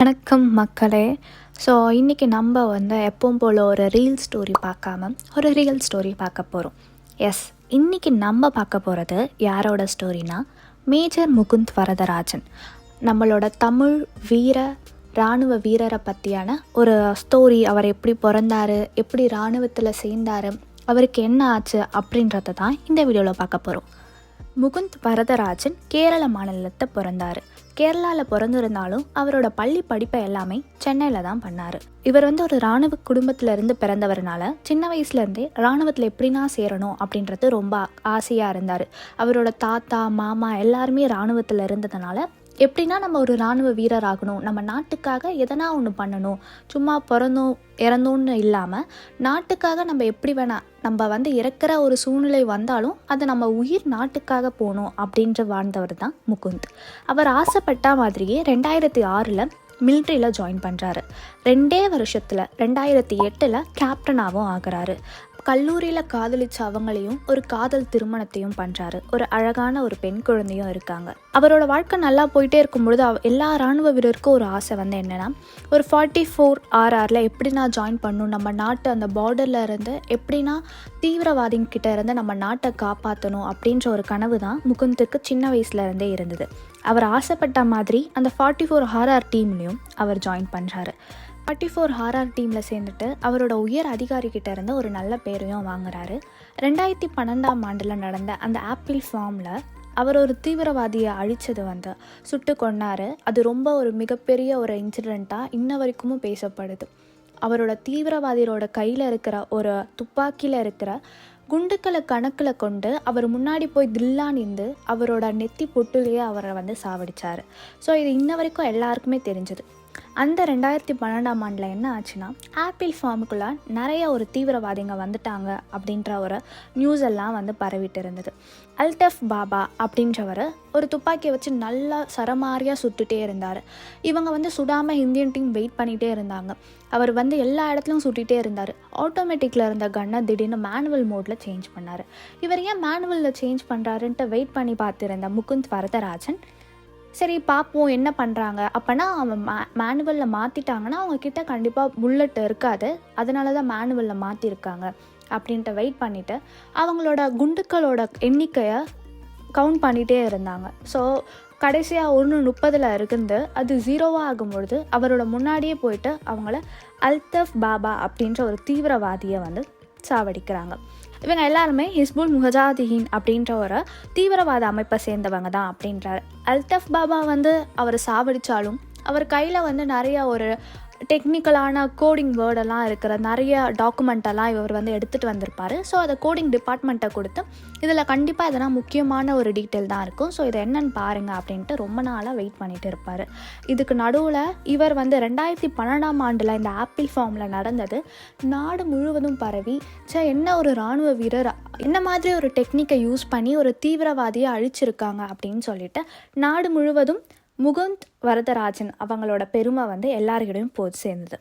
வணக்கம் மக்களே. ஸோ இன்றைக்கி நம்ம எப்பவும் போல் ஒரு ரீல் ஸ்டோரி பார்க்காம ஒரு ரியல் ஸ்டோரி பார்க்க போகிறோம். எஸ், இன்றைக்கி நம்ம பார்க்க போகிறது யாரோட ஸ்டோரினா மேஜர் முகுந்த் வரதராஜன். நம்மளோட தமிழ் இராணுவ வீரரை பற்றியான ஒரு ஸ்டோரி. அவர் எப்படி பிறந்தார், எப்படி இராணுவத்தில் சேர்ந்தார், அவருக்கு என்ன ஆச்சு அப்படின்றத தான் இந்த வீடியோவில் பார்க்க போகிறோம். முகுந்த் வரதராஜன் கேரள மாநிலத்தை பிறந்தார். கேரளாவில் பிறந்திருந்தாலும் அவரோட பள்ளி படிப்பை எல்லாமே சென்னையில் தான் பண்ணார். இவர் ஒரு இராணுவ குடும்பத்திலேருந்து பிறந்தவர்னால சின்ன வயசுலேருந்தே இராணுவத்தில் எப்படின்னா சேரணும் அப்படின்றது ரொம்ப ஆசையாக இருந்தார். அவரோட தாத்தா மாமா எல்லாருமே இராணுவத்தில் இருந்ததுனால எப்படின்னா நம்ம ஒரு இராணுவ வீரர் ஆகணும், நம்ம நாட்டுக்காக எதனா ஒன்று பண்ணணும், சும்மா பிறந்தோம் இறந்தோன்னு இல்லாமல் நாட்டுக்காக நம்ம எப்படி வேணால் நம்ம இறக்குற ஒரு சூழ்நிலை வந்தாலும் அது நம்ம உயிர் நாட்டுக்காக போகணும் அப்படின்ற வாழ்ந்தவர் தான் முகுந்த். அவர் ஆசைப்பட்ட மாதிரியே 2006 மிலிட்ரியில் ஜாயின் பண்ணுறாரு. 2 வருஷத்தில் 2008 கேப்டனாகவும் ஆகிறாரு. கல்லூரியில் காதலிச்ச அவங்களையும் ஒரு காதல் திருமணத்தையும் பண்ணுறாரு. ஒரு அழகான ஒரு பெண் குழந்தையும் இருக்காங்க. அவரோட வாழ்க்கை நல்லா போயிட்டே இருக்கும்பொழுது எல்லா இராணுவ வீரருக்கும் ஒரு ஆசை என்னென்னா, ஒரு 44 RRல எப்படி நான் ஜாயின் பண்ணணும், நம்ம நாட்டு அந்த பார்டரில் இருந்து எப்படின்னா தீவிரவாதிகிட்ட இருந்து நம்ம நாட்டை காப்பாற்றணும் அப்படின்ற ஒரு கனவு தான் முகுந்துக்கு சின்ன வயசுலேருந்தே இருந்தது. அவர் ஆசைப்பட்ட மாதிரி அந்த 44 RR டீம்லேயும் அவர் ஜாயின் பண்ணுறாரு. 44 RR டீமில் சேர்ந்துட்டு அவரோட உயர் அதிகாரிகிட்ட இருந்து ஒரு நல்ல பேரையும் வாங்குறாரு. 2012 நடந்த அந்த ஆப்பிள் ஃபார்மில் அவர் ஒரு தீவிரவாதியை அழித்தது சுட்டு கொன்னார். அது ரொம்ப ஒரு மிகப்பெரிய ஒரு இன்சிடெண்ட்டாக இன்ன வரைக்கும் பேசப்படுது. அவரோட தீவிரவாதியோட கையில் இருக்கிற ஒரு துப்பாக்கியில் இருக்கிற குண்டுக்களை கணக்கில் கொண்டு அவர் முன்னாடி போய் தில்லா நின்று அவரோட நெத்தி பொட்டுலேயே அவரை சாவடித்தார். ஸோ இது இன்ன வரைக்கும் எல்லாருக்குமே தெரிஞ்சது. அந்த 2012 என்ன ஆச்சுன்னா, ஆப்பிள் ஃபார்முக்குள்ளே நிறைய ஒரு தீவிரவாதிங்க வந்துட்டாங்க அப்படின்ற ஒரு நியூஸ் எல்லாம் பரவிட்டு இருந்தது. அல்டஃப் பாபா அப்படின்றவர் ஒரு துப்பாக்கியை வச்சு நல்லா சரமாரியாக சுட்டுட்டே இருந்தார். இவங்க சுடாமல் இந்தியன் டீம் வெயிட் பண்ணிகிட்டே இருந்தாங்க. அவர் எல்லா இடத்துலையும் சுட்டிகிட்டே இருந்தார். ஆட்டோமேட்டிக்கில் இருந்த கன்னை திடீர்னு மேனுவல் மோடில் சேஞ்ச் பண்ணார். இவர் ஏன் மேனுவலில் சேஞ்ச் பண்ணுறாருன்ட்டு வெயிட் பண்ணி பார்த்துருந்த முகுந்த் வரதராஜன், சரி பார்ப்போம் என்ன பண்ணுறாங்க, அப்போனா அவன் மேனுவலில் மாற்றிட்டாங்கன்னா அவங்கக்கிட்ட கண்டிப்பாக புல்லட் இருக்காது, அதனால தான் மேனுவலில் மாற்றிருக்காங்க அப்படின்ட்டு வெயிட் பண்ணிவிட்டு அவங்களோட குண்டுக்களோட எண்ணிக்கையை கவுண்ட் பண்ணிகிட்டே இருந்தாங்க. ஸோ கடைசியாக 1:30 இருக்குது. அது 0 ஆகும்பொழுது அவரோட முன்னாடியே போயிட்டு அவங்கள அல்தஃப் பாபா அப்படின்ற ஒரு தீவிரவாதியை சாவடிக்கிறாங்க. இவங்க எல்லாருமே ஹிஸ்புல் முஜாஹிதீன் அப்படின்ற ஒரு தீவிரவாத அமைப்பை சேர்ந்தவங்க தான் அப்படின்றாரு. அல்தஃப் பாபா அவர் சாவடித்தாலும் அவர் கையில் நிறைய ஒரு டெக்னிக்கலான கோடிங் வேர்டெல்லாம் இருக்கிற நிறைய டாக்குமெண்ட்டெல்லாம் இவர் எடுத்துகிட்டு வந்திருப்பார். ஸோ அதை கோடிங் டிபார்ட்மெண்ட்டை கொடுத்து இதில் கண்டிப்பாக எதனா முக்கியமான ஒரு டீட்டெயில் தான் இருக்கும், ஸோ இதை என்னென்னு பாருங்கள் அப்படின்ட்டு ரொம்ப நாளாக வெயிட் பண்ணிகிட்டு இருப்பார். இதுக்கு நடுவில் இவர் 2012 இந்த ஆப்பிள் ஃபார்மில் நடந்தது நாடு முழுவதும் பரவி, என்ன ஒரு இராணுவ வீரர் என்ன மாதிரி ஒரு டெக்னிக்கை யூஸ் பண்ணி ஒரு தீவிரவாதியை அழிச்சிருக்காங்க அப்படின்னு சொல்லிட்டு நாடு முழுவதும் முகுந்த் வரதராஜன் அவங்களோட பெருமை எல்லாருக்கிடையும் போய் சேர்ந்தது.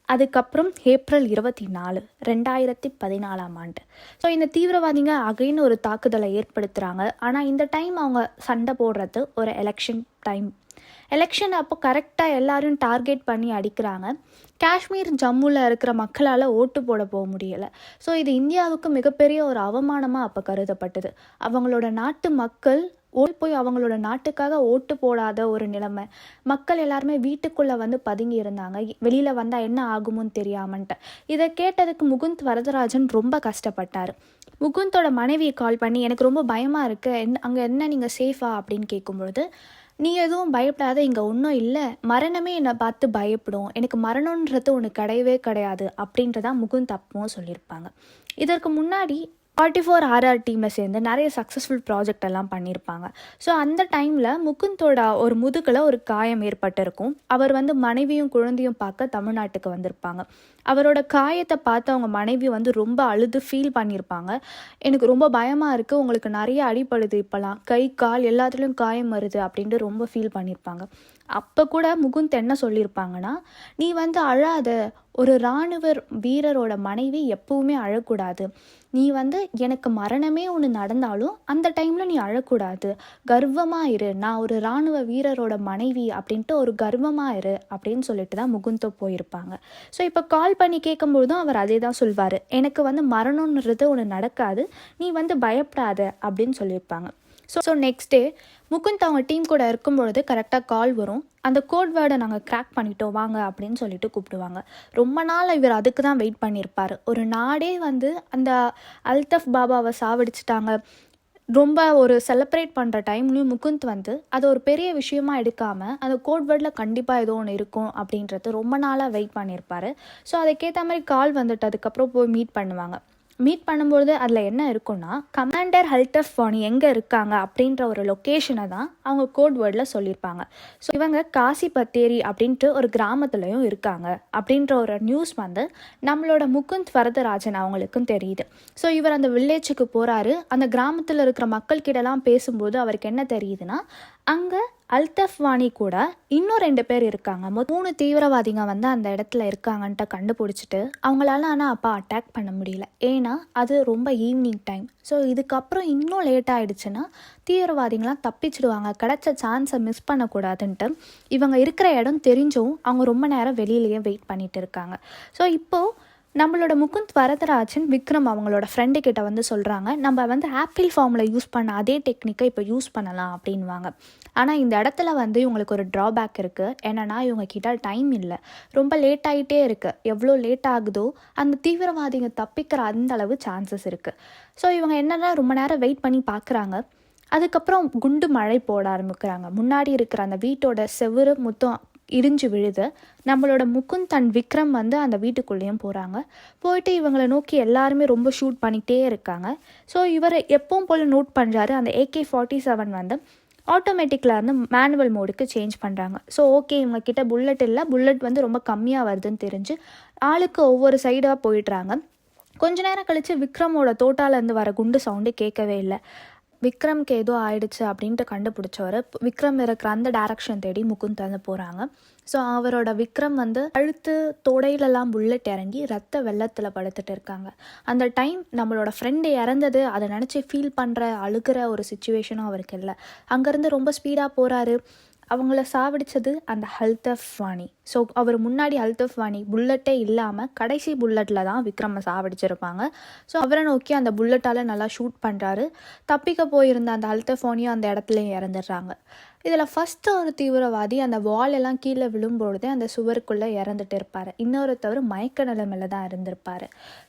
அதுக்கப்புறம் ஏப்ரல் 24, 2014 ஸோ இந்த தீவிரவாதிங்க அகைன்னு ஒரு தாக்குதலை ஏற்படுத்துகிறாங்க. ஆனால் இந்த டைம் அவங்க சண்டை போடுறது ஒரு எலெக்ஷன் டைம். எலெக்ஷன் அப்போ கரெக்டாக எல்லாரும் டார்கெட் பண்ணி அடிக்கிறாங்க. காஷ்மீர் ஜம்முவில் இருக்கிற மக்களால் ஓட்டு போக முடியலை. ஸோ இது இந்தியாவுக்கு மிகப்பெரிய ஒரு அவமானமாக அப்போ கருதப்பட்டது. அவங்களோட நாட்டு மக்கள் போய் அவங்களோட நாட்டுக்காக ஓட்டு போடாத ஒரு நிலைமை. மக்கள் எல்லாருமே வீட்டுக்குள்ளே பதுங்கி இருந்தாங்க, வெளியில் வந்தால் என்ன ஆகுமோன்னு தெரியாமன்ட்டு. இதை கேட்டதுக்கு முகுந்த் வரதராஜன் ரொம்ப கஷ்டப்பட்டார். முகுந்தோட மனைவியை கால் பண்ணி, எனக்கு ரொம்ப பயமாக இருக்குது, அங்கே என்ன நீங்கள் சேஃபா அப்படின்னு கேட்கும்பொழுது, நீ எதுவும் பயப்படாத, இங்கே ஒன்றும் இல்லை, மரணமே என்னை பார்த்து பயப்படும், எனக்கு மரணன்றது ஒன்று கிடையவே கிடையாது அப்படின்றதான் முகுந்த் அப்பவும் சொல்லியிருப்பாங்க. இதற்கு முன்னாடி 44 RR டீமில் சேர்ந்து நிறைய சக்ஸஸ்ஃபுல் ப்ராஜெக்ட் எல்லாம் பண்ணியிருப்பாங்க. ஸோ அந்த டைமில் முகுந்தோட ஒரு முதுகில் ஒரு காயம் ஏற்பட்டிருக்கும். அவர் மனைவியும் குழந்தையும் பார்க்க தமிழ்நாட்டுக்கு வந்திருப்பாங்க. அவரோட காயத்தை பார்த்து அவங்க மனைவி ரொம்ப அழுது ஃபீல் பண்ணியிருப்பாங்க. எனக்கு ரொம்ப பயமாக இருக்குது, உங்களுக்கு நிறைய அடிப்படுது, இப்போலாம் கை கால் எல்லாத்துலேயும் காயம் வருது அப்படின்ட்டு ரொம்ப ஃபீல் பண்ணியிருப்பாங்க. அப்போ கூட முகுந்த் என்ன சொல்லியிருப்பாங்கன்னா, நீ அழாத, ஒரு இராணுவ வீரரோட மனைவி எப்பவுமே அழக்கூடாது, நீ வந்து எனக்கு மரணமே ஒன்று நடந்தாலும் அந்த டைமில் நீ அழக்கூடாது, கர்வமாக இரு, நான் ஒரு இராணுவ வீரரோட மனைவி அப்படின்ட்டு ஒரு கர்வமாக இரு அப்படின்னு சொல்லிட்டு தான் முகுந்தோ போயிருப்பாங்க. ஸோ இப்போ கால் பண்ணி கேட்கும்போதும் அவர் அதே தான் சொல்வார், எனக்கு வந்து மரணம்ன்றது ஒன்று நடக்காது, நீ வந்து பயப்படாத அப்படின்னு சொல்லியிருப்பாங்க. ஸோ நெக்ஸ்ட் டே முகுந்த் அவங்க டீம் கூட இருக்கும்பொழுது கரெக்டாக கால் வரும். அந்த கோட் வேர்டை நாங்கள் கிராக் பண்ணிட்டோம் வாங்க அப்படின்னு சொல்லிட்டு கூப்பிடுவாங்க. ரொம்ப நாள் இவர் அதுக்கு தான் வெயிட் பண்ணியிருப்பார். ஒரு நாடே வந்து அந்த அல்தஃப் பாபாவை சாவடிச்சிட்டாங்க, ரொம்ப ஒரு செலிப்ரேட் பண்ணுற டைம்லையும் முகுந்த் வந்து அதை ஒரு பெரிய விஷயமா எடுக்காமல் அந்த கோட் வேர்டில் கண்டிப்பாக ஏதோ ஒன்று இருக்கும் அப்படின்றது ரொம்ப நாளாக வெயிட் பண்ணியிருப்பார். ஸோ அதுக்கேற்ற மாதிரி கால் வந்துட்டு அதுக்கப்புறம் போய் மீட் பண்ணுவாங்க. மீட் பண்ணும்பொழுது அதில் என்ன இருக்குன்னா, கமாண்டர் அல்தஃப் வானி எங்கே இருக்காங்க அப்படின்ற ஒரு லொக்கேஷனை தான் அவங்க கோட் வேர்டில் சொல்லியிருப்பாங்க. ஸோ இவங்க காசி பத்தேரி அப்படின்ட்டு ஒரு கிராமத்துலேயும் இருக்காங்க அப்படின்ற ஒரு நியூஸ் வந்து நம்மளோட முகுந்த் வரதராஜன் அவங்களுக்கும் தெரியுது. ஸோ இவர் அந்த வில்லேஜுக்கு போகிறாரு. அந்த கிராமத்தில் இருக்கிற மக்கள்கிட்டலாம் பேசும்போது அவருக்கு என்ன தெரியுதுன்னா, அங்கே அல்தஃப் வானி கூட இன்னும் 2 பேர் இருக்காங்க. 3 தீவிரவாதிங்க வந்து அந்த இடத்துல இருக்காங்கன்ட்டு கண்டுபிடிச்சிட்டு அவங்களால ஆனால் அப்போ அட்டாக் பண்ண முடியல. ஏன்னா அது ரொம்ப ஈவினிங் டைம். ஸோ இதுக்கப்புறம் இன்னும் லேட் ஆகிடுச்சுன்னா தீவிரவாதிங்களாம் தப்பிச்சிடுவாங்க, கிடைச்ச சான்ஸை மிஸ் பண்ணக்கூடாதுன்ட்டு இவங்க இருக்கிற இடம் தெரிஞ்சும் அவங்க ரொம்ப நேரம் வெளியிலேயே வெயிட் பண்ணிட்டு இருக்காங்க. ஸோ இப்போது நம்மளோட முகுந்த் வரதராஜன் விக்ரம் அவங்களோட ஃப்ரெண்டு கிட்ட வந்து சொல்கிறாங்க, நம்ம வந்து ஆப்பிள் ஃபார்மில் யூஸ் பண்ண அதே டெக்னிக்கை இப்போ யூஸ் பண்ணலாம் அப்படின்வாங்க. ஆனால் இந்த இடத்துல வந்து இவங்களுக்கு ஒரு ட்ராபேக் இருக்குது. என்னென்னா இவங்க கிட்ட டைம் இல்லை, ரொம்ப லேட் ஆகிட்டே இருக்குது. எவ்வளோ லேட் ஆகுதோ அந்த தீவிரவாதிங்க தப்பிக்கிற அந்த அளவு சான்சஸ் இருக்குது. ஸோ இவங்க என்னென்னா ரொம்ப நேரம் வெயிட் பண்ணி பார்க்குறாங்க. அதுக்கப்புறம் குண்டு மழை போட ஆரம்பிக்கிறாங்க. முன்னாடி இருக்கிற அந்த வீட்டோட செவுறு மொத்தம் இடிஞ்சு விழுது. நம்மளோட முகுந்த் அண்ட் விக்ரம் வந்து அந்த வீட்டுக்குள்ளேயும் போகிறாங்க. போயிட்டு இவங்களை நோக்கி எல்லாருமே ரொம்ப ஷூட் பண்ணிகிட்டே இருக்காங்க. ஸோ இவர் எப்பவும் போல் நோட் பண்ணுறாரு, அந்த AK-47 வந்து ஆட்டோமேட்டிக்கில் இருந்து மேனுவல் மோடுக்கு சேஞ்ச் பண்ணுறாங்க. ஸோ ஓகே, இவங்க கிட்ட புல்லட் இல்லை, புல்லட் வந்து ரொம்ப கம்மியாக வருதுன்னு தெரிஞ்சு ஆளுக்கு ஒவ்வொரு சைடாக போயிடுறாங்க. கொஞ்ச நேரம் கழித்து விக்ரமோட தோட்டாலேருந்து வர குண்டு சவுண்டு கேட்கவே இல்லை. விக்ரம்க்கு ஏதோ ஆயிடுச்சு அப்படின்ட்டு கண்டுபிடிச்சவர் விக்ரம் இருக்கிற அந்த டைரக்ஷன் தேடி முகுந்த் வந்து போகிறாங்க. ஸோ அவரோட விக்ரம் வந்து அழுத்து தொடையிலெல்லாம் புல்லட் இறங்கி ரத்த வெள்ளத்தில் படுத்துட்டு இருக்காங்க. அந்த டைம் நம்மளோட ஃப்ரெண்டு இறந்தது அதை நினச்சி ஃபீல் பண்ணுற அழுகிற ஒரு சுச்சுவேஷனும் அவருக்கு இல்லை. அங்கேருந்து ரொம்ப ஸ்பீடாக போகிறாரு. அவங்கள சாவடித்தது அந்த அல்தஃப் வானி. ஸோ அவர் முன்னாடி அல்தஃப் வானி புல்லட்டே இல்லாமல் கடைசி புல்லட்டில் தான் விக்ரமை சாவடிச்சிருப்பாங்க. ஸோ அவரை நோக்கி அந்த புல்லட்டால் நல்லா ஷூட் பண்ணுறாரு. தப்பிக்க போயிருந்த அந்த அல்தஃப் வானியும் அந்த இடத்துலையும் இறந்துடுறாங்க. இதில் ஃபஸ்ட்டு ஒரு தீவிரவாதி அந்த வாலெல்லாம் கீழே விழும்பொழுதே அந்த சுவருக்குள்ளே இறந்துட்டு இருப்பார். இன்னொருத்தவர் மயக்க நிலைமையில தான் இருந்திருப்பார்.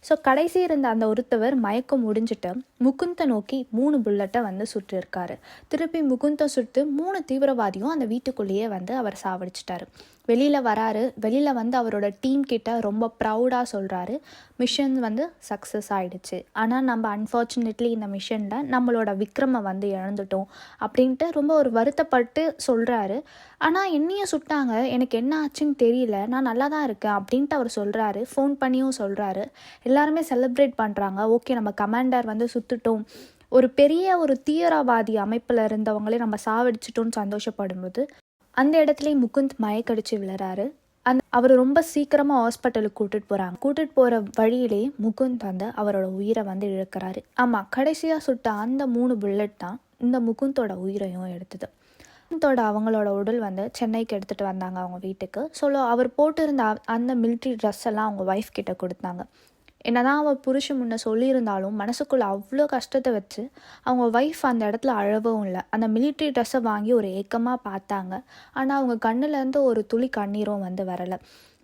ஸோ கடைசி இருந்த அந்த ஒருத்தவர் மயக்கம் முடிஞ்சிட்டு முகுந்தை நோக்கி 3 புல்லட்டை வந்து சுட்டிருக்காரு. திருப்பி முகுந்தை சுட்டு 3 தீவிரவாதியும் அந்த வீட்டுக்குள்ளேயே வந்து அவர் சாவடிச்சிட்டாரு. வெளியில் வராரு. வெளியில் வந்து அவரோட டீம் கிட்ட ரொம்ப ப்ரௌடாக சொல்கிறாரு, மிஷன் வந்து சக்ஸஸ் ஆகிடுச்சு, ஆனால் நம்ம அன்ஃபார்ச்சுனேட்லி இந்த மிஷனில் நம்மளோட விக்ரமை வந்து இழந்துட்டோம் அப்படின்ட்டு ரொம்ப ஒரு வருத்தப்பட்டு சொல்கிறாரு. ஆனால் என்னையும் சுட்டாங்க, எனக்கு என்ன ஆச்சுன்னு தெரியல, நான் நல்லா தான் இருக்கேன் அப்படின்ட்டு அவர் சொல்கிறாரு. ஃபோன் பண்ணியும் சொல்கிறாரு. எல்லாருமே செலிப்ரேட் பண்ணுறாங்க. ஓகே, நம்ம கமாண்டர் வந்து சுட்டுட்டோம், ஒரு பெரிய ஒரு தீவிரவாதி அமைப்பில் இருந்தவங்களே நம்ம சாவடிச்சிட்டோன்னு சந்தோஷப்படும்போது அந்த இடத்துலையும் முகுந்த் மயக்கடிச்சு விழுறாரு. அவர் ரொம்ப சீக்கிரமாக ஹாஸ்பிட்டலுக்கு கூட்டிட்டு போகிற வழியிலே முகுந்த் வந்து அவரோட உயிரை வந்து இழக்கிறாரு. ஆமாம், கடைசியாக சுட்ட அந்த 3 புல்லட் தான் இந்த முகுந்தோட உயிரையும் எடுத்தது. முகுந்தோட அவங்களோட உடல் வந்து சென்னைக்கு எடுத்துகிட்டு வந்தாங்க அவங்க வீட்டுக்கு. ஸோ அவர் போட்டிருந்த அந்த மிலிட்ரி ட்ரெஸ் எல்லாம் அவங்க ஒய்ஃப் கிட்ட கொடுத்தாங்க. என்னதான் அவள் புருஷன் முன்ன சொல்லியிருந்தாலும் மனசுக்குள்ளே அவ்வளோ கஷ்டத்தை வச்சு அவங்க ஒய்ஃப் அந்த இடத்துல அழவும் இல்லை. அந்த மிலிட்ரி ட்ரெஸ்ஸை வாங்கி ஒரு ஏக்கமாக பார்த்தாங்க. ஆனால் அவங்க கண்ணுலேருந்து ஒரு துளி கண்ணீரும் வந்து வரலை.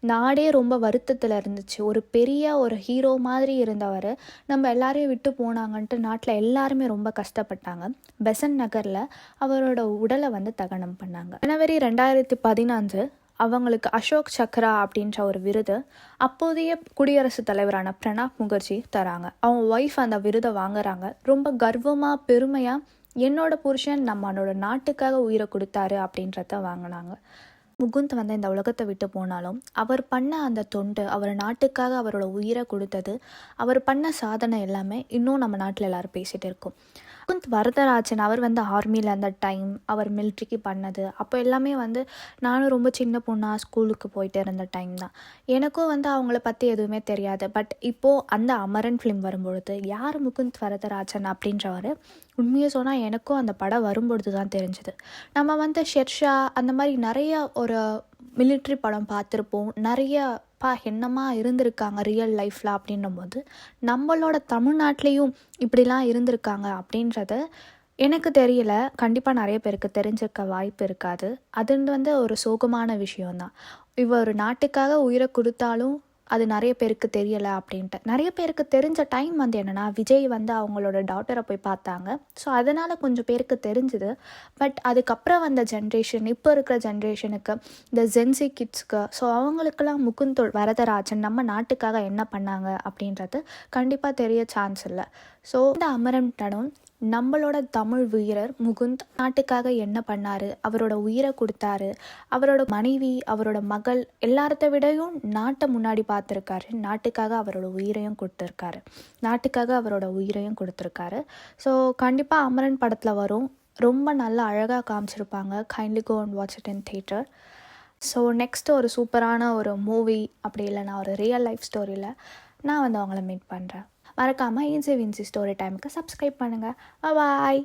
நாடே ரொம்ப வருத்தத்தில் இருந்துச்சு. ஒரு பெரிய ஒரு ஹீரோ மாதிரி இருந்தவர் நம்ம எல்லாரையும் விட்டு போனாங்கன்ட்டு நாட்டில் எல்லாருமே ரொம்ப கஷ்டப்பட்டாங்க. பெசன்ட் நகரில் அவரோட உடலை வந்து தகனம் பண்ணாங்க. ஜனவரி 2014 அவங்களுக்கு அசோக் சக்ரா அப்படின்ற ஒரு விருது அப்போதைய குடியரசுத் தலைவரான பிரணாப் முகர்ஜி தராங்க. அவங்க ஒய்ஃப் அந்த விருதை வாங்குறாங்க. ரொம்ப கர்வமாக பெருமையாக என்னோட புருஷன் நம்மளோட நாட்டுக்காக உயிரை கொடுத்தாரு அப்படின்றத வாங்கினாங்க. முகுந்த் வந்து இந்த உலகத்தை விட்டு போனாலும் அவர் பண்ண அந்த தொண்டு, அவர் நாட்டுக்காக அவரோட உயிரை கொடுத்தது, அவர் பண்ண சாதனை எல்லாமே இன்னும் நம்ம நாட்டில் எல்லோரும் பேசிகிட்டு இருக்கோம். முகுந்த் வரதராஜன் அவர் வந்து ஆர்மியில் அந்த டைம் அவர் மிலிட்ரிக்கு பண்ணது அப்போ எல்லாமே வந்து நானும் ரொம்ப சின்ன பொண்ணாக ஸ்கூலுக்கு போயிட்டு இருந்த டைம் தான். எனக்கும் வந்து அவங்கள பற்றி எதுவுமே தெரியாது. பட் இப்போது அந்த அமரன் ஃபிலிம் வரும்பொழுது யார் முகுந்த் வரதராஜன் அப்படின்றவர் உண்மையை சொன்னால் எனக்கும் அந்த படம் வரும்பொழுது தான் தெரிஞ்சுது. நம்ம வந்து ஷெர்ஷா அந்த மாதிரி நிறைய ஒரு மிலிட்ரி படம் பார்த்துருப்போம். நிறைய என்னமா இருந்திருக்காங்க ரியல் லைஃப்பில் அப்படின்னும் போது நம்மளோட தமிழ்நாட்டிலையும் இப்படிலாம் இருந்திருக்காங்க அப்படின்றது எனக்கு தெரியல. கண்டிப்பாக நிறைய பேருக்கு தெரிஞ்சிருக்க வாய்ப்பு இருக்காது. அது வந்து ஒரு சோகமான விஷயம்தான். இவர் நாட்டுக்காக உயிரை கொடுத்தாலும் அது நிறைய பேருக்கு தெரியலை அப்படின்ட்டு. நிறைய பேருக்கு தெரிஞ்ச டைம் வந்து என்னென்னா விஜய் வந்து அவங்களோட டாட்டரை போய் பார்த்தாங்க. ஸோ அதனால் கொஞ்சம் பேருக்கு தெரிஞ்சுது. பட் அதுக்கப்புறம் வந்த ஜென்ரேஷன், இப்போ இருக்கிற ஜென்ரேஷனுக்கு, இந்த ஜென்சி கிட்ஸ்க்கு, ஸோ அவங்களுக்கெல்லாம் முகுந்த் வரதராஜன் நம்ம நாட்டுக்காக என்ன பண்ணாங்க அப்படின்றது கண்டிப்பாக தெரிய சான்ஸ் இல்லை. ஸோ இந்த அமரன் படம் நம்மளோட தமிழ் வீரர் முகுந்த் நாட்டுக்காக என்ன பண்ணார், அவரோட உயிரை கொடுத்தாரு, அவரோட மனைவி, அவரோட மகள் எல்லார்த்த விடையும் நாட்டை முன்னாடி பார்த்துருக்காரு, நாட்டுக்காக அவரோட உயிரையும் கொடுத்துருக்காரு. ஸோ கண்டிப்பாக அமரன் படத்தில் வரும். ரொம்ப நல்லா அழகாக காமிச்சிருப்பாங்க. Kindly go and watch it in theatre. So next ஒரு சூப்பரான ஒரு மூவி அப்படி இல்லைனா ஒரு ரியல் லைஃப் ஸ்டோரியில் நான் வந்து அவங்கள மீட் பண்ணுறேன். மறக்காமல் ஈஸி வின்சி ஸ்டோரி டைமுக்கு சப்ஸ்கிரைப் பண்ணுங்கள். பாய்.